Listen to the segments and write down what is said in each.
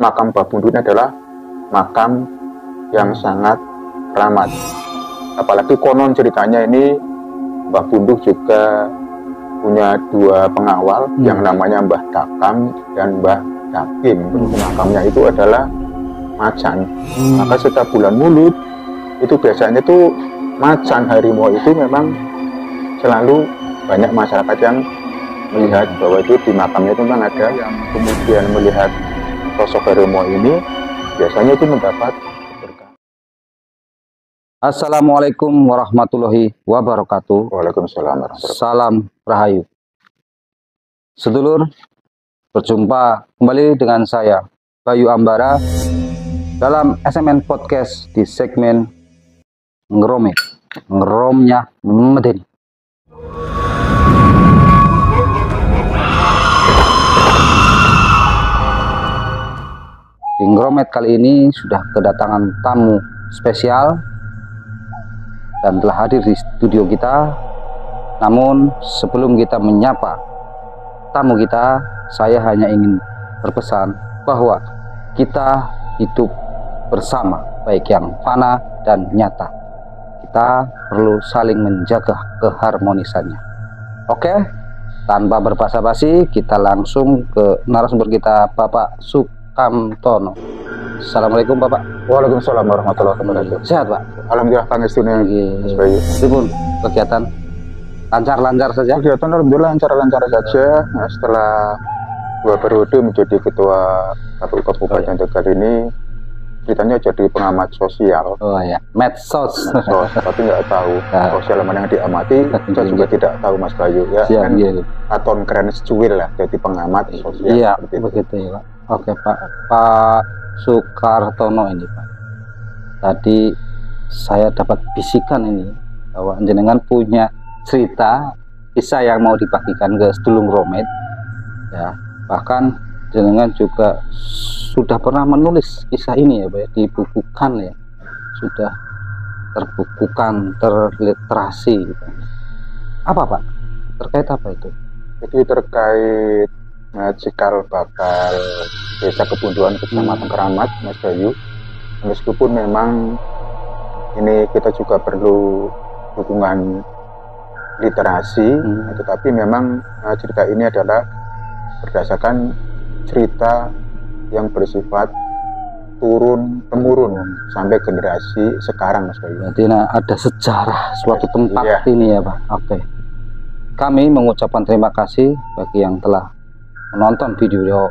makam Mbah Bundu ini adalah makam yang sangat keramat. Apalagi konon ceritanya ini Mbah Bundu juga punya dua pengawal yang namanya Mbah Dakam dan Mbah Dakim. Makamnya itu adalah macan. Maka setiap bulan Mulud itu biasanya tuh macan harimau itu memang selalu banyak masyarakat yang melihat bahwa itu di makamnya itu memang ada yang kemudian melihat sosok harimau ini biasanya itu mendapat berkah. Assalamualaikum warahmatullahi wabarakatuh. Waalaikumsalam warahmatullahi wabarakatuh. Salam Rahayu. Sedulur, berjumpa kembali dengan saya Bayu Ambara dalam SMN Podcast di segmen Ngeromit, ngeromnya Medeni. Di Ngeromet kali ini sudah kedatangan tamu spesial dan telah hadir di studio kita. Namun sebelum kita menyapa tamu kita, saya hanya ingin berpesan bahwa kita hidup bersama, baik yang fana dan nyata. Kita perlu saling menjaga keharmonisannya. Oke, tanpa berbasa-basi kita langsung ke narasumber kita, Bapak Sukamtono. Assalamualaikum Bapak. Waalaikumsalam warahmatullahi wabarakatuh. Sehat Pak? Alhamdulillah pangestunya Mas Bayu. Meskipun kegiatan lancar-lancar saja? Kegiatan alhamdulillah lancar-lancar saja. Nah, setelah 2 periode menjadi ketua KPU Kabupaten Tegal ini, ceritanya jadi pengamat sosial. Oh ya, medsos. Tapi nggak tahu sosial mana yang diamati. Saya juga tidak tahu Mas Bayu ya. Siap, Kan iya. aton keren secuil lah jadi pengamat sosial. Iya, begitu ya Pak. Oke Pak Sukartono ini Pak. Tadi saya dapat bisikan ini bahwa jenengan punya cerita kisah yang mau dibagikan ke sedulur Ngeromet ya. Bahkan jenengan juga sudah pernah menulis kisah ini ya Pak, dibukukan ya. Sudah terbukukan, terliterasi gitu. Apa Pak? Terkait apa itu? Jadi terkait cikal bakal Desa Kebunduan Kecamatan Keramat, Mas Bayu. Meskipun memang ini kita juga perlu dukungan literasi, tetapi memang cerita ini adalah berdasarkan cerita yang bersifat turun temurun sampai generasi sekarang, Mas Bayu. Berarti ada sejarah suatu tempat iya. Ini ya Pak. Oke. Kami mengucapkan terima kasih bagi yang telah menonton video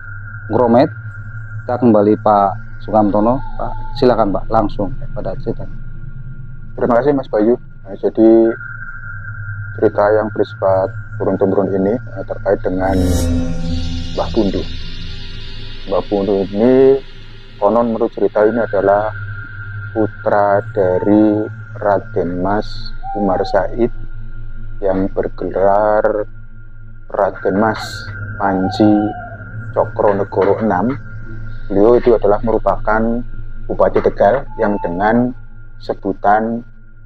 Ngeromet. Kita kembali Pak Sukamtono. Pak, silakan Pak, langsung pada cerita. Terima kasih Mas Bayu. Nah, jadi cerita yang bersifat turun-temurun ini terkait dengan Mbah Bundu. Mbah Bundu ini konon menurut cerita ini adalah putra dari Raden Mas Umar Said yang bergelar Raden Mas Panji Cokronegoro 6. Beliau itu adalah merupakan Bupati Tegal yang dengan sebutan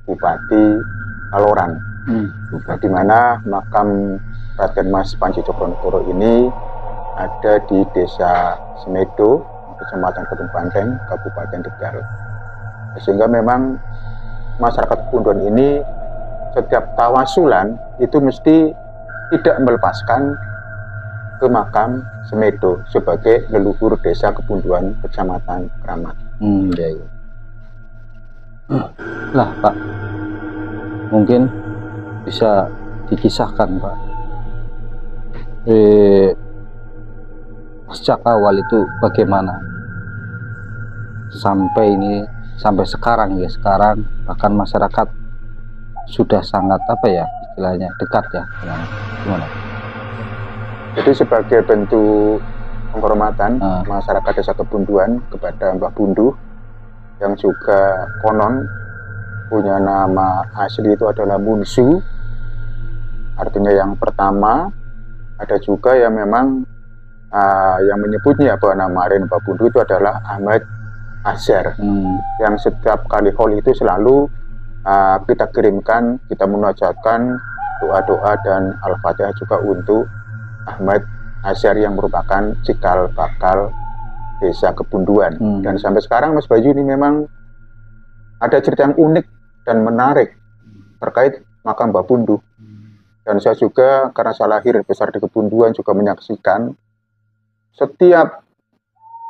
Bupati Kaloran. Di mana makam Raden Mas Panji Cokronegoro ini ada di Desa Semedo, Kecamatan Kedung Banteng, Kabupaten Tegal. Sehingga memang masyarakat Kebunduan ini setiap tawasulan itu mesti tidak melepaskan ke makam Semedo sebagai leluhur Desa Kebunduan Kecamatan Keramat. Ya. Lah Pak, mungkin bisa dikisahkan Pak, sejak awal itu bagaimana sampai sekarang ya. Sekarang bahkan masyarakat sudah sangat istilahnya dekat ya. Gimana? Jadi sebagai bentuk penghormatan masyarakat Desa Kebunduan kepada Mbah Bundu yang juga konon punya nama asli itu adalah Munsu, artinya yang pertama. Ada juga yang memang yang menyebutnya bahwa nama Mbah Bundu itu adalah Ahmad Azhar, yang setiap kali haul itu selalu kita kirimkan, kita munajatkan doa-doa dan Al-Fatihah juga untuk Ahmad Azhar yang merupakan cikal bakal Desa Kebunduan. Dan sampai sekarang Mas Bayu ini memang ada cerita yang unik dan menarik terkait makam Mbah Punduh. Dan saya juga karena saya lahir besar di Kebunduan juga menyaksikan setiap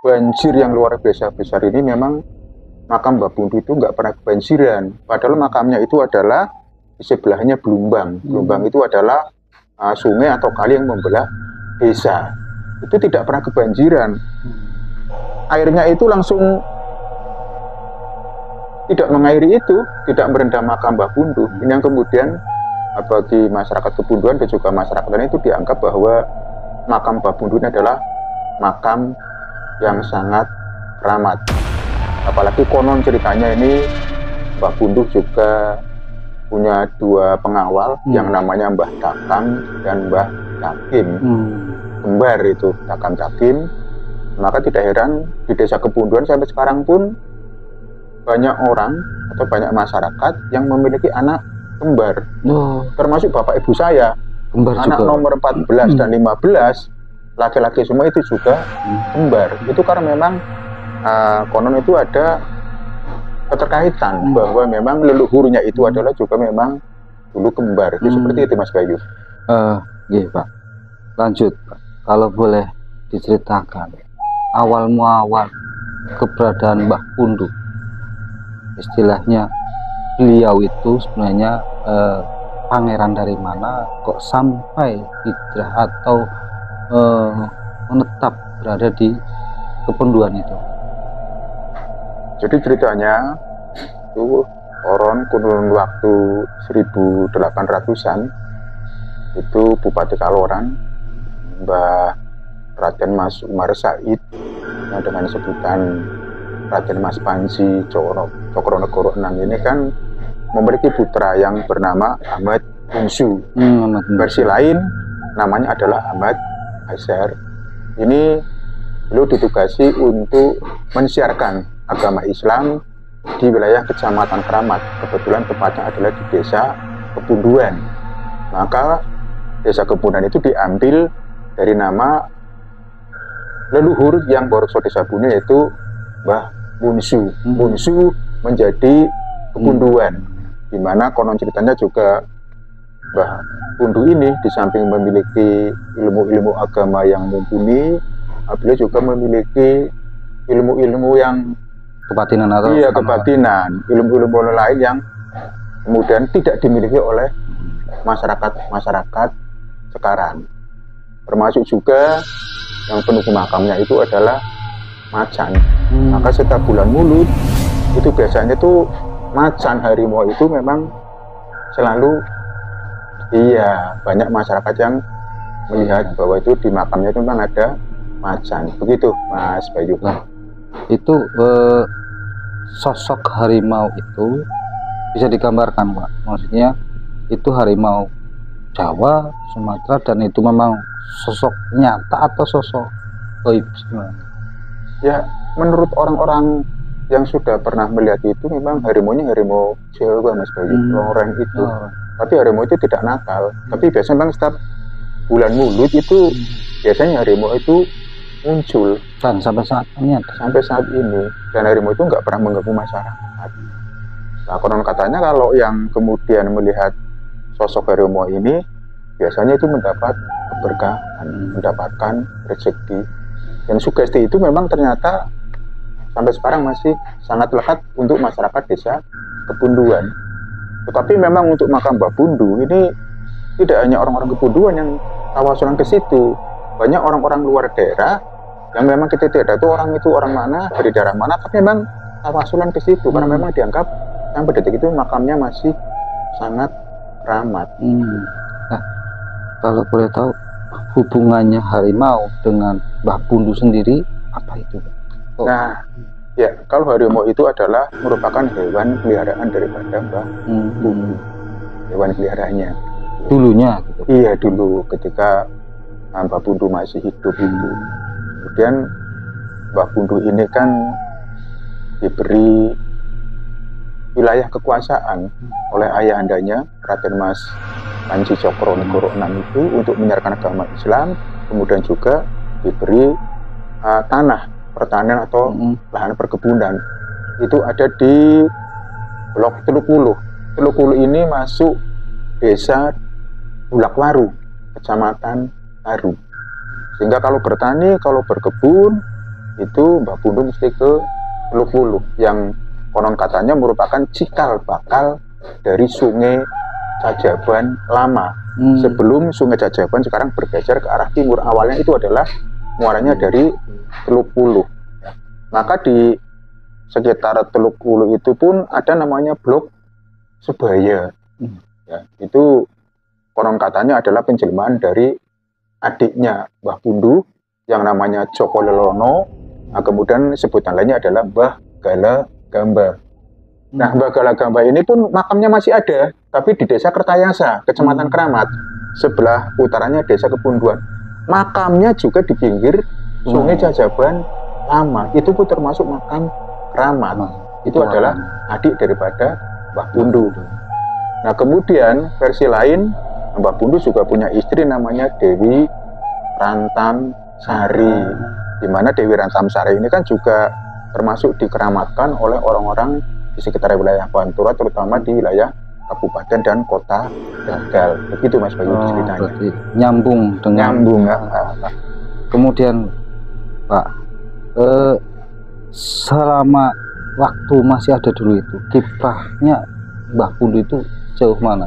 banjir yang luar biasa besar ini memang makam Mbah Punduh itu nggak pernah kebanjiran. Padahal makamnya itu adalah di sebelahnya Blumbang. Blumbang itu adalah sungai atau kali yang membelah desa. Itu tidak pernah kebanjiran. Airnya itu langsung tidak mengairi itu, tidak merendam makam Mbah Punduh. Ini yang kemudian bagi masyarakat Kebunduan dan juga masyarakat lain itu dianggap bahwa makam Mbah Punduh ini adalah makam yang sangat keramat. Apalagi konon ceritanya ini Mbah Punduh juga punya dua pengawal yang namanya Mbah Dakam dan Mbah Dakim. Kembar itu, Dakam Dakim. Maka tidak heran di Desa Kebunduan sampai sekarang pun banyak orang atau banyak masyarakat yang memiliki anak kembar. Termasuk bapak ibu saya. Kembar anak juga. Nomor 14 dan 15 laki-laki semua itu juga kembar. Itu karena memang konon itu ada keterkaitan bahwa memang leluhurnya itu adalah juga memang dulu kembar. Itu seperti itu Mas Bayu. Iya Pak. Lanjut Pak. Kalau boleh diceritakan awal muawal keberadaan Mbah Punduh. Istilahnya beliau itu sebenarnya pangeran dari mana kok sampai hijrah atau menetap berada di Kebunduan itu? Jadi ceritanya itu kurun waktu 1800-an itu Bupati Kaloran Mbah Raden Mas Umar Said yang dengan sebutan Raden Mas Panji Cokronegoro VI ini kan memiliki putra yang bernama Ahmad Bungsu. Versi lain namanya adalah Ahmad Azhar. Ini beliau ditugasi untuk mensiarkan agama Islam di wilayah Kecamatan Keramat. Kebetulan tepatnya adalah di Desa Kebunduan. Maka Desa Kebunduan itu diambil dari nama leluhur yang borokso Desa Buni, yaitu Mbah Bunsu. Bunsu menjadi Kebunduan, di mana konon ceritanya juga Mbah Punduh ini di samping memiliki ilmu-ilmu agama yang mumpuni, beliau juga memiliki ilmu-ilmu yang kebatinan atau kebatinan, ilmu-ilmu lain yang kemudian tidak dimiliki oleh masyarakat sekarang. Termasuk juga yang penunggu makamnya itu adalah macan. Maka setiap bulan Mulud itu biasanya tuh macan harimau itu memang selalu banyak masyarakat yang melihat bahwa itu di makamnya itu memang ada macan. Begitu Mas Bayu. Nah, itu sosok harimau itu bisa digambarkan Pak? Maksudnya itu harimau Jawa, Sumatera, dan itu memang sosok nyata atau sosok gaib sebenarnya? Ya, menurut orang-orang yang sudah pernah melihat itu memang harimaunya harimau Jawa Mas Bayu, loreng itu. Tapi harimau itu tidak nakal. Tapi biasanya memang setiap bulan Mulud itu biasanya harimau itu muncul. Dan sampai saat ini ada. Sampai saat ini. Dan harimau itu nggak pernah mengganggu masyarakat. Nah, konon katanya kalau yang kemudian melihat sosok harimau ini biasanya itu mendapat keberkahan, mendapatkan rezeki. Dan sugesti itu memang ternyata sampai sekarang masih sangat lekat untuk masyarakat Desa Kebunduan. Tetapi memang untuk makam Mbah Punduh ini tidak hanya orang-orang Kebunduan yang tawasulan ke situ. Banyak orang-orang luar daerah yang memang kita tidak tahu orang itu orang mana, dari daerah mana, tapi memang tawasulan ke situ karena memang dianggap sampai detik itu makamnya masih sangat keramat. Nah, kalau boleh tahu hubungannya harimau dengan Mbah Punduh sendiri apa itu? Nah, ya kalau harimau itu adalah merupakan hewan peliharaan daripada Mbah Punduh, hewan peliharaannya. Dulunya? Gitu. Iya dulu ketika Mbah Punduh masih hidup itu. Kemudian Mbah Punduh ini kan diberi wilayah kekuasaan oleh ayahandanya Raden Mas Panji Cokronegoro VI itu untuk menyiarkan agama Islam, kemudian juga diberi tanah pertanian atau lahan perkebunan. Itu ada di Blok Teluk Wuluh. Teluk Wuluh ini masuk desa Bulakwaru, kecamatan Taru. Sehingga kalau bertani, kalau berkebun, itu Mbah Bundu mesti ke Teluk Wuluh, yang konon katanya merupakan cikal bakal dari Sungai Cajaban lama. Sebelum Sungai Cajaban sekarang bergeser ke arah timur, awalnya itu adalah muaranya dari Teluk Wuluh. Maka di sekitar Teluk Wuluh itu pun ada namanya Blok Sebaya. Ya, itu konon katanya adalah penjelmaan dari adiknya Mbah Bundu yang namanya Joko Lelono. Nah, kemudian sebutan lainnya adalah Mbah Gala Gamba. Nah, Mbah Gala Gamba ini pun makamnya masih ada, tapi di Desa Kertayasa, Kecamatan Keramat. Sebelah utaranya Desa Kepunduan. Makamnya juga di pinggir Sungai Cajaban lama. Itu pun termasuk makam keramat. Itu adalah adik daripada Mbah Bundu. Nah, kemudian versi lain, Mbah Bundu juga punya istri namanya Dewi Rantam Sari. Di mana Dewi Rantam Sari ini kan juga termasuk dikeramatkan oleh orang-orang di sekitar wilayah Pantura, terutama di wilayah kabupaten dan kota Gagal. Begitu Mas Bayu ceritanya. Berarti nyambung dengan Kemudian Pak, selama waktu masih ada dulu itu, kiprahnya Mbah Bundu itu jauh mana?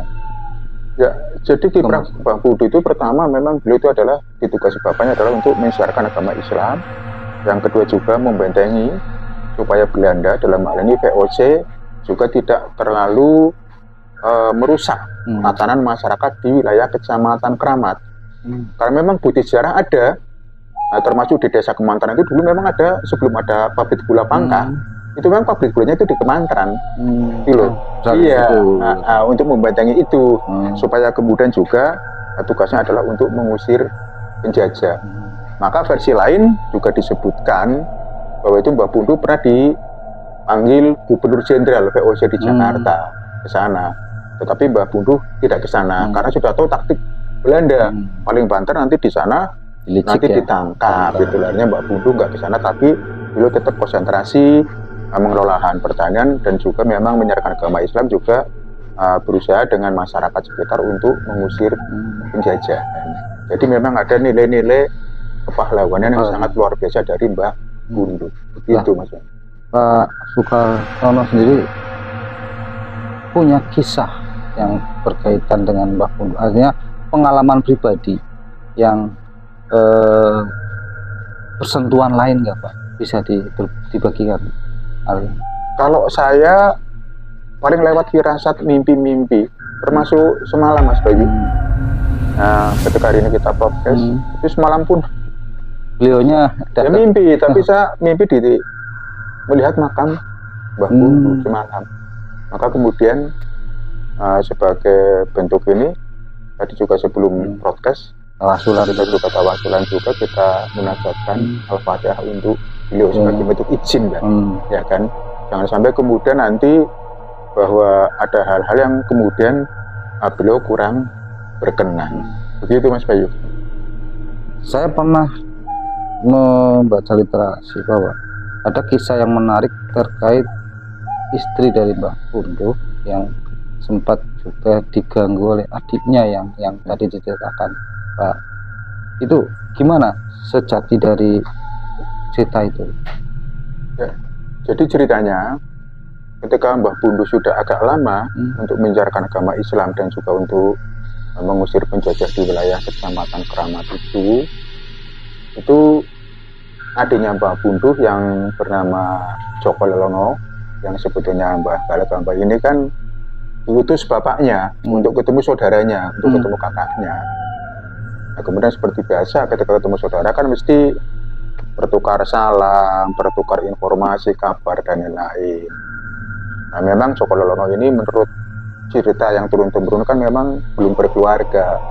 Ya, jadi kiprah Mbah Bundu itu pertama memang beliau itu adalah ditugasi bapaknya adalah untuk mensiarkan agama Islam. Yang kedua juga membentengi supaya Belanda dalam hal ini VOC juga tidak terlalu merusak tatanan masyarakat di wilayah Kecamatan Keramat. Karena memang bukti sejarah ada, termasuk di Desa Kemantaran itu dulu memang ada, sebelum ada pabrik gula Pangkah, itu memang pabrik gulanya itu di Kemantaran. Iya, untuk membentengi itu, supaya kemudian juga tugasnya adalah untuk mengusir penjajah. Maka versi lain juga disebutkan bahwa itu Mbah Bundu pernah dipanggil Gubernur Jenderal VOC di Jakarta ke sana. Tetapi Mbah Bundu tidak ke sana karena sudah tahu taktik Belanda. Paling banter nanti di sana nanti ditangkap. Gitu. Akhirnya Mbah Bundu nggak ke sana, tapi beliau tetap konsentrasi mengelola lahan pertanian dan juga memang menyiarkan agama Islam, juga berusaha dengan masyarakat sekitar untuk mengusir penjajah. Jadi memang ada nilai-nilai kepahlawanan yang sangat luar biasa dari Mbah Bundu. Begitu Mas. Pak Soekarno sendiri punya kisah yang berkaitan dengan Mbah Bundu, artinya pengalaman pribadi yang bersentuhan lain nggak Pak? Bisa dibagikan? Kalau saya paling lewat firasat mimpi-mimpi, termasuk semalam Mas Bayu. Nah, ketika hari ini kita podcast, itu semalam pun beliaunya ya mimpi, tapi saya mimpi melihat makam Mbah Bundu semalam. Maka kemudian sebagai bentuk ini, tadi juga sebelum podcast, kita juga tawasulan juga, kita munajatkan Al-Fatihah untuk beliau sebagai bentuk izin kan, ya kan. Jangan sampai kemudian nanti bahwa ada hal-hal yang kemudian beliau kurang berkenan. Begitu Mas Bayu. Saya pernah membaca literasi bahwa ada kisah yang menarik terkait istri dari Mbah Bundu yang sempat juga diganggu oleh adiknya yang tadi diceritakan Pak. Itu gimana sejati dari cerita itu? Ya, jadi ceritanya ketika Mbah Bundu sudah agak lama untuk menyiarkan agama Islam dan juga untuk mengusir penjajah di wilayah Kecamatan Keramat itu adiknya Mbah Bundu yang bernama Joko Lelono, yang sebetulnya Mbah Gala Gamba ini kan diutus bapaknya untuk ketemu saudaranya, untuk ketemu kakaknya. Nah, kemudian seperti biasa ketika ketemu saudara kan mesti bertukar salam, bertukar informasi, kabar dan lain-lain. Nah, memang Joko Lelono ini menurut cerita yang turun-temurun kan memang belum berkeluarga.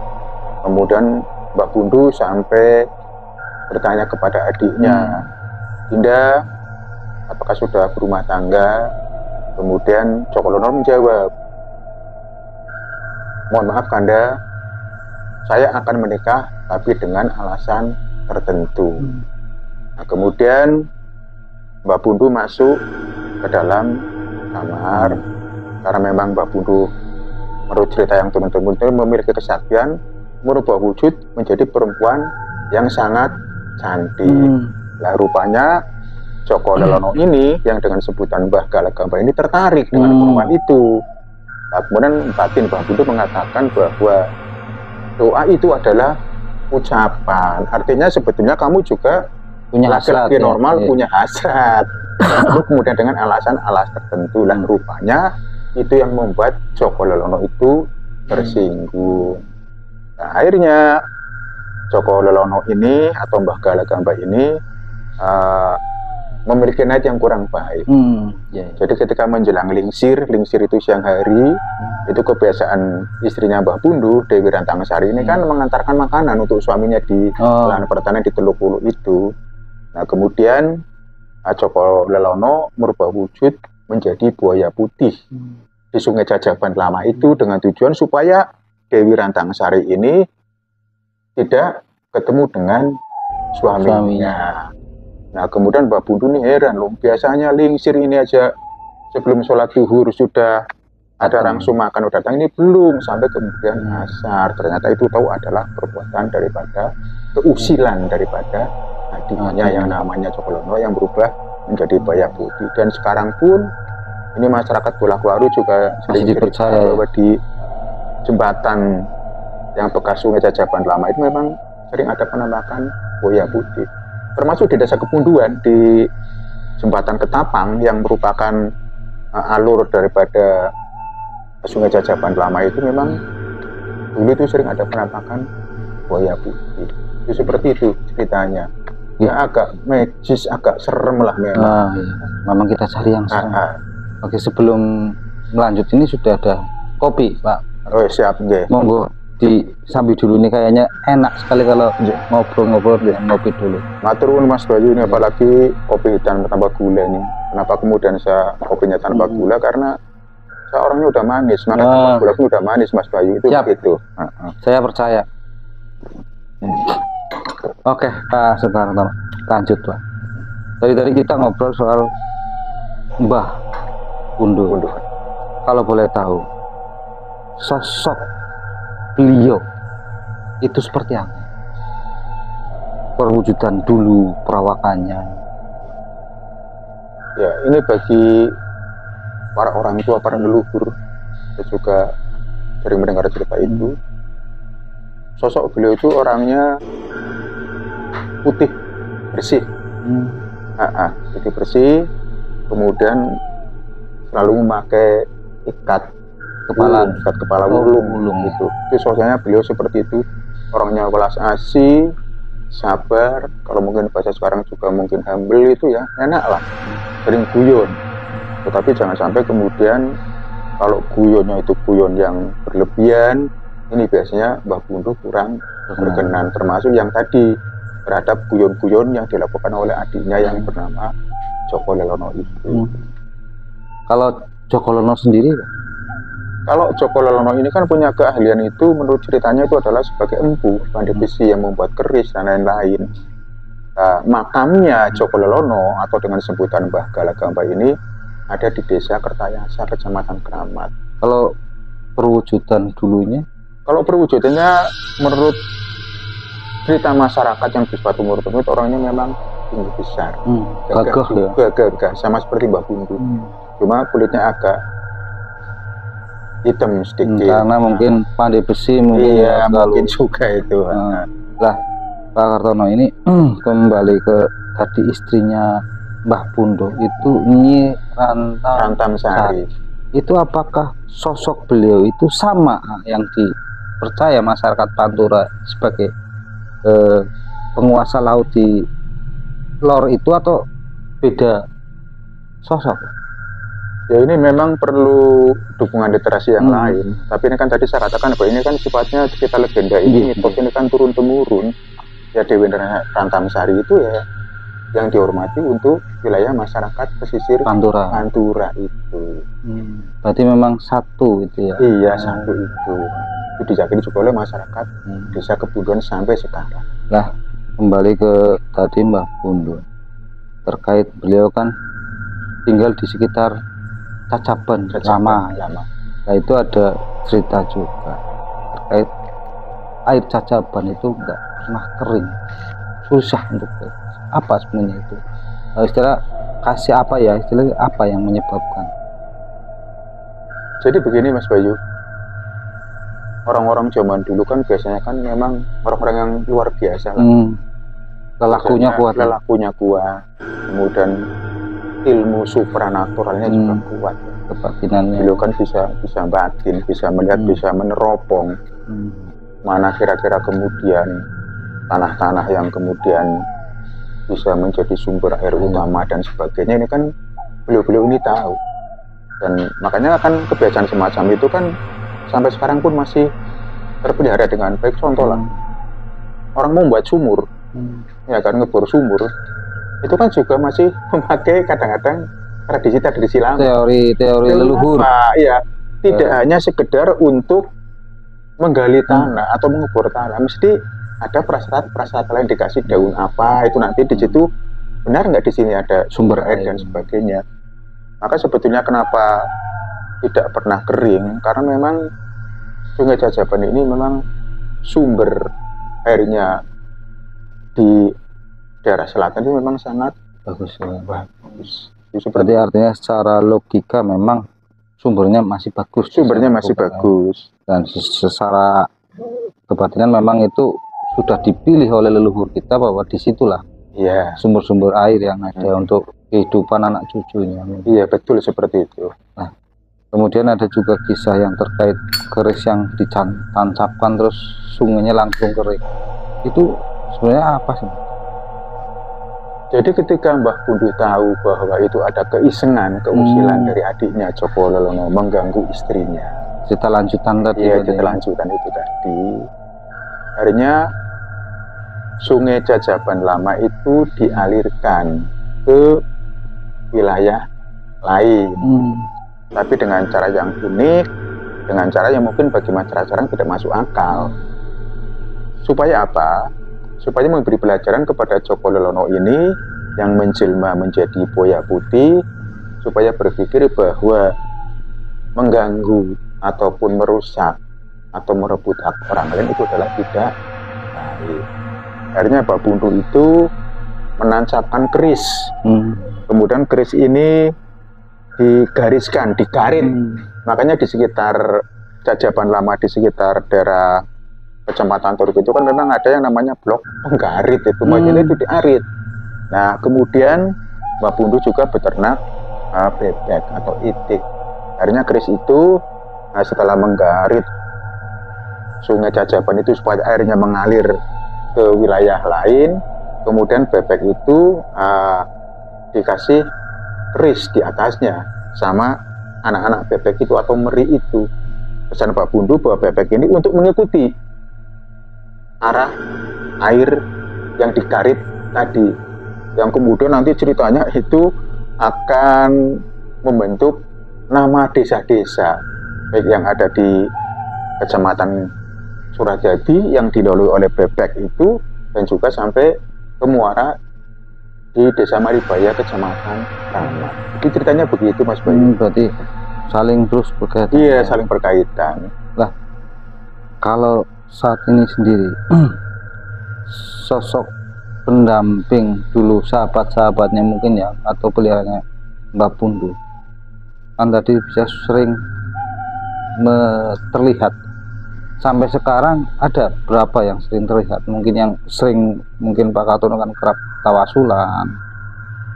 Kemudian Mbah Bundu sampai bertanya kepada adiknya, Dinda, apakah sudah berumah tangga? Kemudian Joko Lelono menjawab, mohon maaf Kanda, saya akan menikah tapi dengan alasan tertentu. Nah, kemudian Mbah Bundu masuk ke dalam kamar karena memang Mbah Bundu menurut cerita yang turun-temurun itu memiliki kesaktian merubah wujud menjadi perempuan yang sangat cantik. Lah rupanya Joko Lelono ini yang dengan sebutan Mbah Galagamba ini tertarik dengan perempuan itu. Nah, kemudian batin Mbah Bundu mengatakan bahwa doa itu adalah ucapan, artinya sebetulnya kamu juga punya laki-laki hasrat, normal ya. punya hasrat. Lalu kemudian dengan alasan-alasan tertentu lah rupanya itu yang membuat Joko Lelono itu tersinggung. Nah, akhirnya Joko Lelono ini atau Mbah Galagamba ini memiliki niat yang kurang baik. Jadi ketika menjelang lingsir itu siang hari, itu kebiasaan istrinya Mbah Bundu, Dewi Rantangsari ini kan mengantarkan makanan untuk suaminya di lahan pertanian di Teluk Puluh itu. Nah kemudian Joko Lelono merubah wujud menjadi buaya putih di Sungai Jajaban lama itu dengan tujuan supaya Dewi Rantangsari ini tidak ketemu dengan suaminya. Nah kemudian Mbah Bundu ini heran loh, biasanya lingsir ini aja sebelum sholat zuhur sudah ada langsung makan udah datang, ini belum sampai kemudian asar. Ternyata itu tahu adalah perbuatan daripada keusilan daripada adiknya yang namanya Joko Lelono yang berubah menjadi buaya putih. Dan sekarang pun ini masyarakat Bolawaru juga sering dipercaya bahwa di jembatan yang bekas Sungai Jajaban lama itu memang sering ada penampakan buaya putih. Termasuk di Desa Kepunduan di jembatan Ketapang yang merupakan alur daripada Sungai Jajaban lama itu memang dulu itu sering ada penampakan buaya putih. Itu seperti itu ceritanya. Ya agak magis, agak serem lah memang. Memang kita cari yang serem. Oke, sebelum melanjut ini sudah ada kopi, Pak. Oh siap, nggih. Monggo disambi dulu, nih kayaknya enak sekali kalau ngobrol-ngobrol dengan ngopi dulu. Matur nuwun Mas Bayu, ini apalagi kopi hitam tanpa gula ini. Kenapa kemudian saya kopinya tanpa gula? Karena saya orangnya udah manis, maka tanpa gula pun udah manis Mas Bayu, itu begitu. Saya percaya. Oke, Pak Sukarto, lanjut Pak. Tadi kita ngobrol soal Mbah Bundu. Kalau boleh tahu, sosok beliau itu seperti apa? Perwujudan dulu, perawakannya. Ya, ini bagi para orang tua, para leluhur, saya juga sering mendengar cerita itu. Sosok beliau itu orangnya putih, bersih. Putih bersih, kemudian selalu memakai ikat kepala wulung gitu. Itu sosoknya beliau seperti itu. Orangnya welas asih, sabar, kalau mungkin bahasa sekarang juga mungkin humble itu ya, enak lah. Sering guyon. Tetapi jangan sampai kemudian kalau guyonnya itu guyon yang berlebihan, ini biasanya Mbah Bundu kurang berkenan, termasuk yang tadi terhadap guyon-guyon yang dilakukan oleh adiknya yang bernama Joko Lelono itu. Kalau Joko Lelono sendiri, kalau Joko Lelono ini kan punya keahlian itu, menurut ceritanya itu adalah sebagai empu, pandai besi yang membuat keris dan lain-lain. Nah, makamnya Joko Lelono atau dengan sebutan Mbah Galagamba ini ada di Desa Kertayasa, Kecamatan Kramat. Kalau perwujudan dulunya? Kalau perwujudannya menurut cerita masyarakat yang di suatu umur itu orangnya memang tinggi besar, gagah, sama seperti Mbah Bundu. Cuma kulitnya agak hitam sedikit. Karena mungkin pandai besi mungkin. Iya, mungkin juga itu. Lah, Pak Kartono ini kembali ke tadi istrinya Mbah Bundu itu Nyi Rantangsari. Itu apakah sosok beliau itu sama yang dipercaya masyarakat Pantura sebagai penguasa laut di lor itu, atau beda sosok? Ya ini memang perlu dukungan literasi yang lain. Tapi ini kan tadi saya katakan bahwa ini kan sifatnya cerita legenda ini, mitos ini kan turun temurun. Ya Dewi Rantangsari itu ya yang dihormati untuk wilayah masyarakat pesisir Pantura itu. Berarti memang satu itu ya? Iya, satu itu diyakini juga oleh masyarakat Desa Kepunduan sampai sekarang. Nah, kembali ke tadi Mbah Bundu. terkait beliau kan tinggal di sekitar Cacaban lama. Nah itu ada cerita juga terkait air Cacaban itu enggak pernah kering, susah untuk apa sebenarnya itu, istilah kasih apa ya, istilah apa yang menyebabkan. Jadi begini Mas Bayu, orang-orang zaman dulu kan biasanya kan memang orang-orang yang luar biasa lah. Lelakunya kuat, kemudian ilmu supranaturalnya juga kuat. Kebatinannya beliau kan bisa batin, bisa melihat, bisa meneropong mana kira-kira kemudian tanah-tanah yang kemudian bisa menjadi sumber air utama dan sebagainya. Ini kan beliau-beliau ini tahu, dan makanya kan kebiasaan semacam itu kan sampai sekarang pun masih terpelihara dengan baik. Contoh lah, orang mau membuat sumur, ya kan, ngebor sumur, itu kan juga masih memakai kadang-kadang tradisi lama, teori leluhur. Iya, tidak hanya sekedar untuk menggali tanah atau mengebor tanah, mesti ada prasyarat lain, dikasih daun apa itu nanti di situ benar nggak di sini ada sumber air dan sebagainya. Maka sebetulnya kenapa tidak pernah kering, karena memang Sungai Cacaban ini memang sumber airnya di daerah selatan itu memang sangat bagus. Berarti artinya secara logika memang sumbernya masih bagus. Dan secara kebatinan memang itu sudah dipilih oleh leluhur kita bahwa disitulah sumber-sumber air yang ada untuk kehidupan anak cucunya. Iya, betul seperti itu. Nah, kemudian ada juga kisah yang terkait keris yang ditancapkan terus sungainya langsung kering. Itu sebenarnya apa sih? Jadi ketika Mbah Punduh tahu bahwa itu ada keisengan, keusilan dari adiknya Joko Lelono mengganggu istrinya. Cerita lanjutan tadi. Iya, cerita lanjutan itu tadi. Akhirnya Sungai Cacaban Lama itu dialirkan ke wilayah lain. Tapi dengan cara yang unik, dengan cara yang mungkin bagi masyarakat tidak masuk akal. Supaya apa? Supaya memberi pelajaran kepada Joko Lelono ini yang menjelma menjadi Boya Putih, supaya berpikir bahwa mengganggu ataupun merusak atau merebut hak orang lain itu adalah tidak baik. Akhirnya Mbah Punduh itu menancapkan keris. Kemudian keris ini digariskan, digarit. Makanya di sekitar Cacaban Lama, di sekitar daerah Kecamatan Turki itu kan memang ada yang namanya blok penggarit, itu makanya itu diarit. Nah kemudian Mbah Punduh juga beternak bebek atau itik. Akhirnya keris itu setelah menggarit Sungai Cacaban itu supaya airnya mengalir ke wilayah lain, kemudian bebek itu dikasih keris di atasnya sama anak-anak bebek itu atau meri itu. Pesan Mbah Punduh bahwa bebek ini untuk mengikuti arah air yang digarit tadi, yang kemudian nanti ceritanya itu akan membentuk nama desa-desa baik yang ada di Kecamatan Surajadi yang dilalui oleh bebek itu, dan juga sampai ke muara di Desa Maribaya Kecamatan Rama. Jadi ceritanya begitu Mas Bayu. Berarti saling terus berkaitan. Iya, saling berkaitan. Lah, kalau saat ini sendiri sosok pendamping dulu, sahabat-sahabatnya mungkin ya, atau peliharanya Mbah Punduh kan tadi bisa sering terlihat, sampai sekarang ada berapa yang sering terlihat? Mungkin yang sering, mungkin Pak Katono kan kerap tawasulan.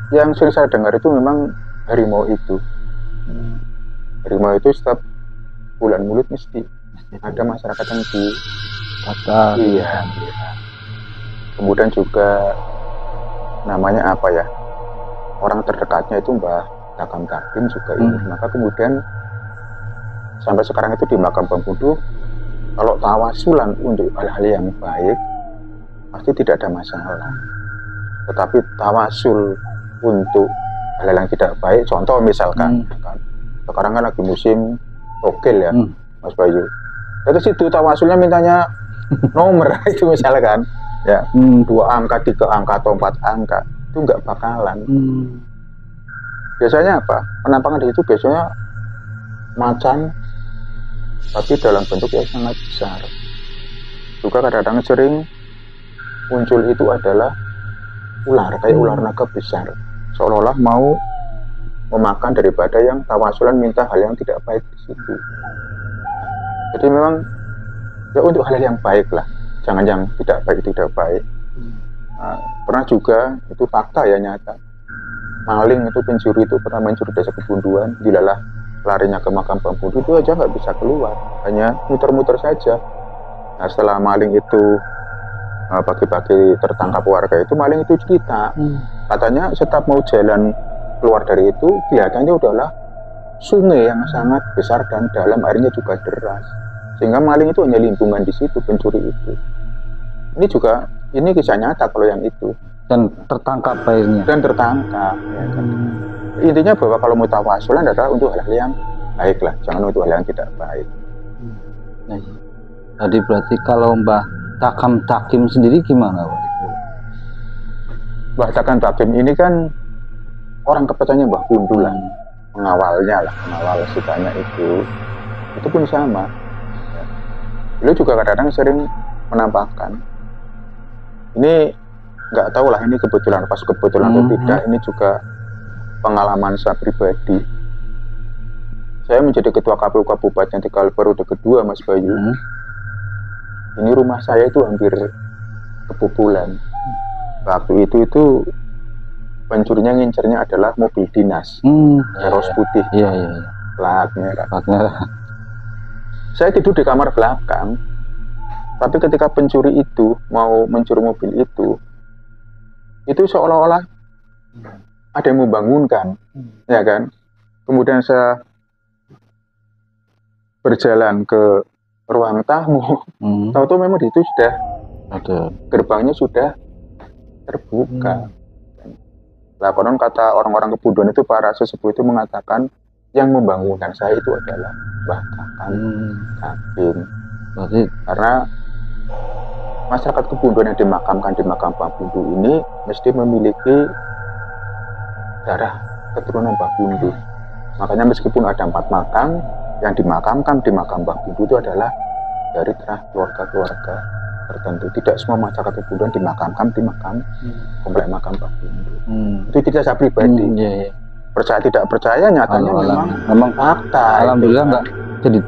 Yang sering saya dengar itu memang harimau itu. Harimau itu setiap bulan Maulid mesti ada masyarakat yang di kata. Iya. Kemudian juga namanya apa ya, orang terdekatnya itu Mbah Kakam Kadim juga ini. Maka kemudian sampai sekarang itu di makam Mbah Punduh, kalau tawasulan untuk hal-hal yang baik pasti tidak ada masalah. Tetapi tawasul untuk hal-hal yang tidak baik, contoh misalkan kan, sekarang kan lagi musim togel ya Mas Bayu, itu situ tawasulnya mintanya nomor itu misalkan ya, 2 angka, 3 angka atau 4 angka. itu nggak bakalan. Biasanya apa? Penampakan di situ biasanya macan, tapi dalam bentuk yang sangat besar. Juga kadang-kadang sering muncul itu adalah ular, kayak ular naga besar, seolah-olah mau memakan daripada yang tawasulan minta hal yang tidak baik di situ. Jadi memang ya untuk hal yang baik lah, jangan yang tidak baik. Pernah juga, itu fakta ya nyata, maling itu pencuri itu pernah mencuri desa kebunduan, dilalah larinya ke makam Bambudu itu aja nggak bisa keluar, hanya muter-muter saja. Nah setelah maling itu pagi-pagi tertangkap warga itu, maling itu cerita, katanya setiap mau jalan keluar dari itu kelihatannya udahlah sungai yang sangat besar dan dalam, airnya juga deras, sehingga maling itu hanya lingkungan di situ, pencuri itu. Ini kisah nyata kalau yang itu, dan tertangkap akhirnya. Dan tertangkap ya kan. Intinya bahwa kalau mau tawasulan adalah untuk hal-hal yang baik lah, jangan untuk hal yang tidak baik. Nah, jadi berarti kalau Mbah Takam Takim sendiri gimana Pak? Mbah Takam Takim ini kan orang kepercayaannya Mbah Pundu lah, pengawal sitanya itu pun sama. Beliau juga kadang-kadang sering menampakkan. Ini nggak tahu lah ini kebetulan atau tidak. Ini juga pengalaman saya pribadi. Saya menjadi ketua KPU Kabupaten Tegal periode kedua, Mas Bayu. Ini rumah saya itu hampir kebobolan. Waktu itu pencurinya ngincernya adalah mobil dinas, Eros putih, plat merah. Saya tidur di kamar belakang, tapi ketika pencuri itu mau mencuri mobil itu seolah-olah ada yang membangunkan, ya kan? Kemudian saya berjalan ke ruang tamu, tahu-tahu memang itu sudah ada, gerbangnya sudah terbuka. Lah konon kata orang-orang Kebunduan itu, para sesepuh itu mengatakan yang membangunkan saya itu adalah Mbah Takam Takim. Karena masyarakat Kebunduan yang dimakamkan di makam Bambudu ini mesti memiliki darah keturunan Mbah Bundu. Makanya meskipun ada 4 makam, yang dimakamkan di makam Mbah Bundu itu adalah dari darah keluarga-keluarga tertentu. Tidak semua masyarakat Kebunduan dimakamkan di makam komplek makam Mbah Bundu. Itu tidak saya pribadi. Percaya tidak percaya, nyatanya memang fakta. Alhamdulillah nggak jadi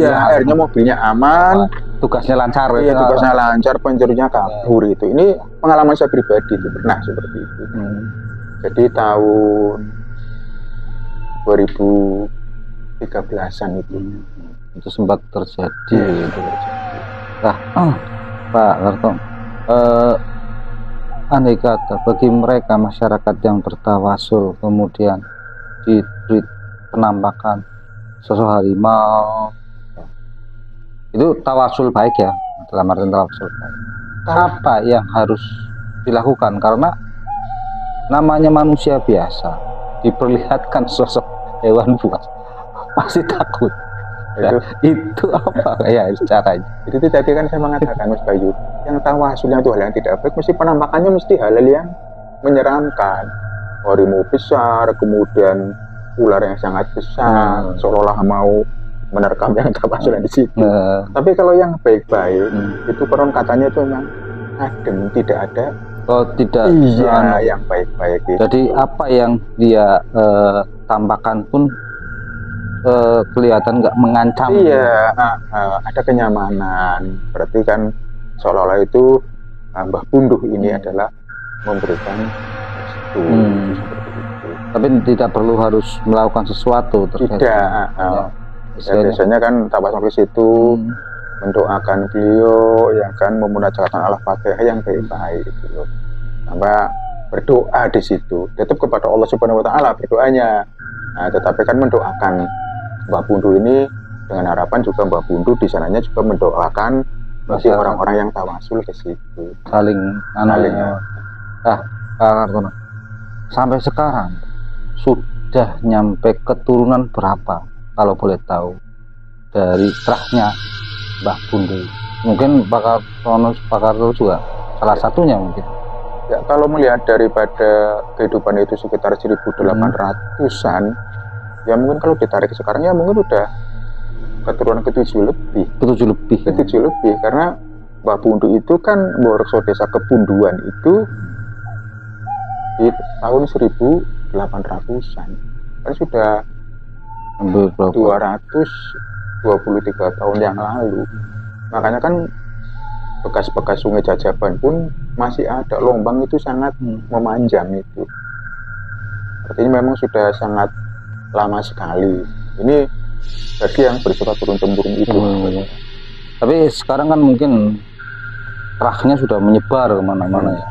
akhirnya mobilnya aman, tugasnya lancar. Iya, tugasnya lancar, pencurinya kabur itu. Ini pengalaman saya pribadi itu, pernah seperti itu. Jadi tahun 2013-an itu sempat terjadi. Nah, Pak Karto, andai kata bagi mereka masyarakat yang bertawasul kemudian diberi penampakan sosok harimau, itu tawasul baik ya, dalam arti tawasul baik. Apa yang harus dilakukan? Karena namanya manusia biasa diperlihatkan sosok hewan buas pasti takut. Itu apa ya caranya? Itu tadi kan saya mengatakan, Mas Bayu, yang tawasulnya itu hal yang tidak baik, mesti penampakannya mesti hal yang menyeramkan, harimau besar, kemudian ular yang sangat besar, seolah-olah mau menerkam yang tawasulan di situ. Tapi kalau yang baik-baik, itu konon katanya itu memang adem, tidak ada. Oh tidak. Iya, yang baik-baik itu. Jadi apa yang dia tampakkan pun kelihatan nggak mengancam. Iya, ada kenyamanan. Berarti kan seolah-olah itu Mbah Bundu ini adalah memberikan restu. Tapi tidak perlu harus melakukan sesuatu terkait. Tidak. Biasanya kan tawasul ke situ mendoakan beliau, ya kan, memunajatkan Al-Fatihah yang baik-baik itu loh. Tambah berdoa di situ, tetap kepada Allah Subhanahu Wa Taala berdoanya. Nah, tetapi kan mendoakan Mbah Bundu ini dengan harapan juga Mbah Bundu di sananya juga mendoakan bagi orang-orang yang tawasul ke situ. Saling. Pak Kartono, sampai sekarang sudah nyampe keturunan berapa kalau boleh tahu dari terahnya Mbah Bundu? Mungkin Pak Kartono juga salah satunya mungkin. Ya, kalau melihat daripada kehidupan itu sekitar 1800-an, ya mungkin kalau ditarik sekarang ya mungkin udah keturunan ke-7 lebih. Ke-7 lebih, karena Mbah Bundu itu kan Borekso Desa Kebunduan itu di tahun 1800-an. Kan sudah hampir 223 tahun yang lalu. Makanya kan bekas-bekas Sungai Jajaban pun masih ada, Lombang itu sangat memanjang itu. Artinya memang sudah sangat lama sekali. Ini bagi yang bersifat turun-temurun itu. Tapi sekarang kan mungkin kerahnya sudah menyebar kemana-mana ya.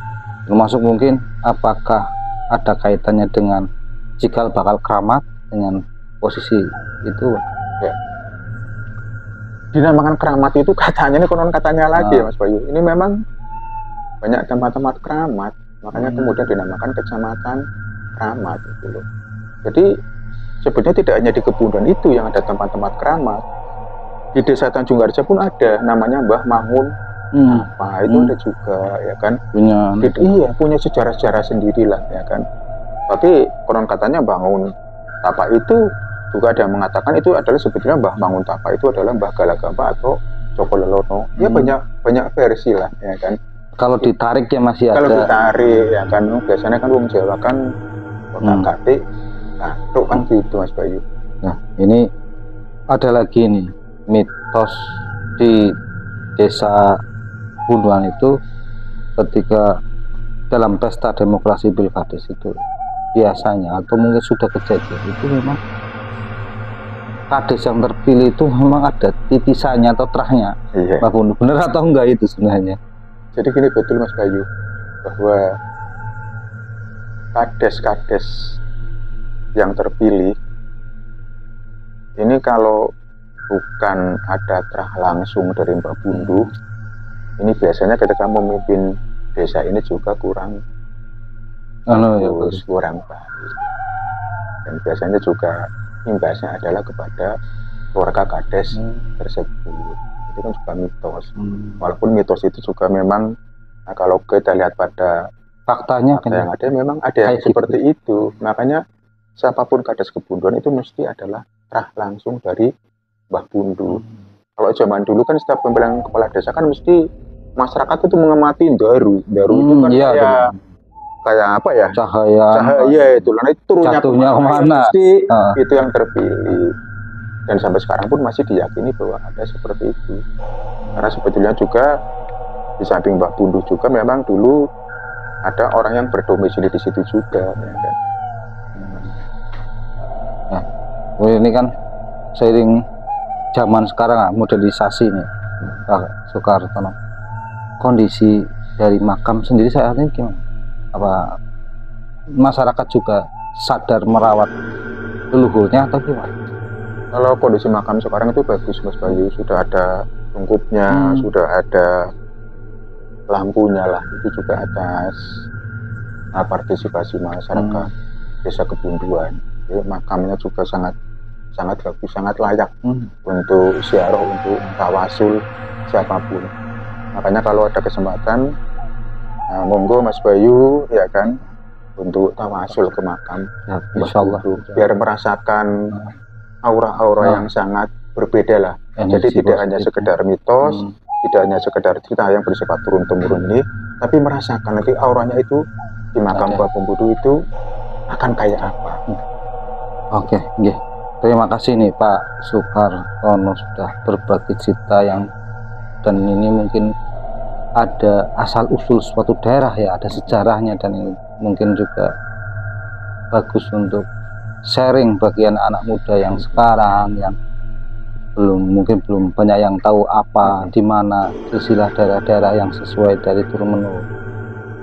Termasuk mungkin apakah ada kaitannya dengan cikal bakal keramat dengan posisi itu? Ya. Dinamakan keramat itu katanya, ini konon katanya lagi ya Mas Bayu. Ini memang banyak tempat-tempat keramat, makanya kemudian dinamakan kecamatan keramat gitu loh. Jadi sebetulnya tidak hanya di Kebunduan itu yang ada tempat-tempat keramat. Di Desa Tanjung Harja pun ada, namanya Mbah Mangun. Itu ada juga, ya kan? Punya sejarah-sejarah sendiri lah, ya kan? Tapi konon katanya bangun Tapa itu juga ada yang mengatakan itu adalah sebetulnya Mbah Mangun Tapa itu adalah Mbah Galagamba atau Joko Lelono. Ya banyak versi lah, ya kan? Kalau ditarik ya masih ada. Kalau ditarik ya kan, biasanya kan wong Jawa kan kakak katuk kan gitu Mas Bayu. Nah ini ada lagi nih mitos di Desa Bunduan itu ketika dalam pesta demokrasi Pilkades itu biasanya atau mungkin sudah kejadian itu memang kades yang terpilih itu memang ada titisannya atau terahnya. Mbah Bundu, benar atau enggak itu sebenarnya? Jadi gini, betul Mas Bayu, bahwa kades-kades yang terpilih ini kalau bukan ada terah langsung dari Mbah Bundu, ini biasanya ketika memimpin desa ini juga kurang kurang baik, dan biasanya juga imbasnya adalah kepada keluarga kades tersebut. Itu kan juga mitos. Walaupun mitos itu juga memang, nah kalau kita lihat pada faktanya yang ada, memang ada yang seperti itu. Makanya siapapun kades Kebunduan itu mesti adalah terah langsung dari Mbah Bundu. Kalau zaman dulu kan setiap pemilihan kepala desa kan mesti masyarakat itu mengemati daru itu kan kayak apa ya, cahaya itu lah, itu turunnya kemana mesti itu yang terpilih. Dan sampai sekarang pun masih diyakini bahwa ada seperti itu, karena sebetulnya juga di samping Mbah Bundu juga memang dulu ada orang yang berdomisili di situ juga, ya kan? Nah, ini kan seiring zaman sekarang modernisasi nih Pak Soekartono, kondisi dari makam sendiri saat ini gimana? Apa masyarakat juga sadar merawat leluhurnya atau gimana? Kalau kondisi makam sekarang itu bagus Mas Bayu, sudah ada tungkupnya, sudah ada lampunya lah, itu juga atas partisipasi masyarakat Desa Kebunduan. Jadi makamnya juga sangat bagus, sangat layak untuk ziarah, untuk tawasul siapapun. Makanya kalau ada kesempatan, monggo Mas Bayu, ya kan, untuk tawasul ke makam Insyaallah, biar merasakan aura-aura yang sangat berbeda lah. Jadi tidak hanya sekedar mitos, tidak hanya sekedar cerita yang bersifat turun-temurun ini, tapi merasakan nanti auranya itu di makam Mbah Bundu itu akan kayak apa. Oke, terima kasih nih Pak Soekartono sudah berbagi cerita yang, dan ini mungkin ada asal usul suatu daerah ya, ada sejarahnya, dan ini mungkin juga bagus untuk sharing bagi anak-anak muda yang sekarang yang mungkin belum banyak yang tahu apa di mana silsilah daerah-daerah yang sesuai dari turun menurun.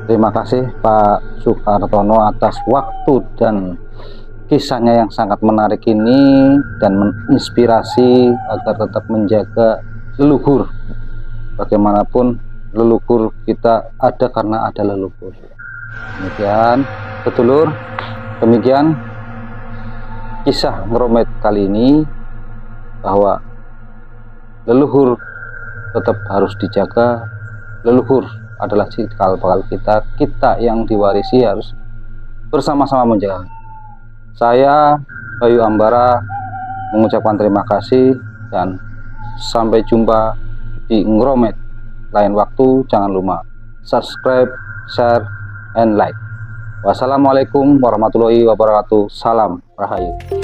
Terima kasih Pak Soekartono atas waktu dan kisahnya yang sangat menarik ini dan menginspirasi agar tetap menjaga leluhur. Bagaimanapun leluhur kita ada karena ada leluhur. Demikian petulur, demikian kisah Ngeromet kali ini, bahwa leluhur tetap harus dijaga, leluhur adalah cikal bakal kita. Kita yang diwarisi harus bersama-sama menjaga. Saya Bayu Ambara mengucapkan terima kasih dan sampai jumpa di Ngromet lain waktu. Jangan lupa subscribe, share, and like. Wassalamualaikum warahmatullahi wabarakatuh. Salam Rahayu.